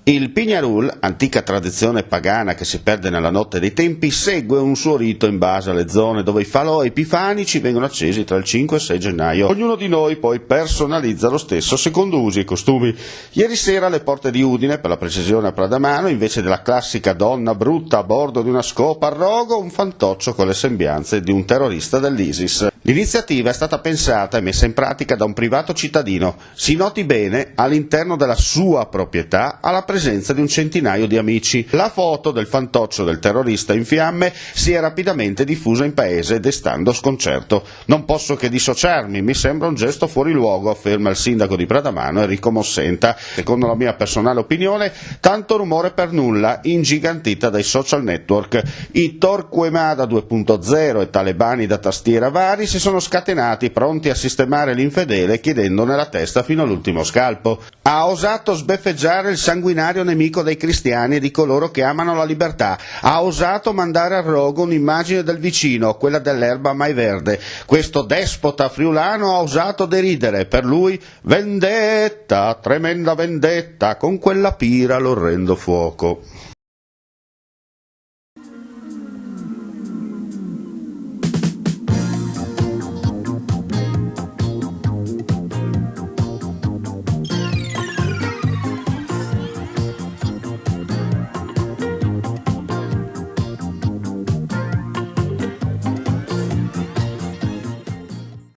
Il Pignarul, antica tradizione pagana che si perde nella notte dei tempi, segue un suo rito in base alle zone dove i falò epifanici vengono accesi tra il 5 e il 6 gennaio. Ognuno di noi poi personalizza lo stesso secondo usi e costumi. Ieri sera alle porte di Udine, per la precisione a Pradamano, invece della classica donna brutta a bordo di una scopa a rogo, un fantoccio con le sembianze di un terrorista dell'ISIS. L'iniziativa è stata pensata e messa in pratica da un privato cittadino. Si noti bene, all'interno della sua proprietà ha la presenza di un centinaio di amici. La foto del fantoccio del terrorista in fiamme si è rapidamente diffusa in paese, destando sconcerto. Non posso che dissociarmi, mi sembra un gesto fuori luogo, afferma il sindaco di Pradamano Enrico Mossenta. Secondo la mia personale opinione, tanto rumore per nulla, ingigantita dai social network. I Torquemada 2.0 e talebani da tastiera vari si sono scatenati, pronti a sistemare l'infedele chiedendone la testa fino all'ultimo scalpo. Ha osato sbeffeggiare il sanguinario nemico dei cristiani e di coloro che amano la libertà. Ha osato mandare a rogo un'immagine del vicino, quella dell'erba mai verde. Questo despota friulano ha osato deridere. Per lui vendetta, tremenda vendetta, con quella pira l'orrendo fuoco.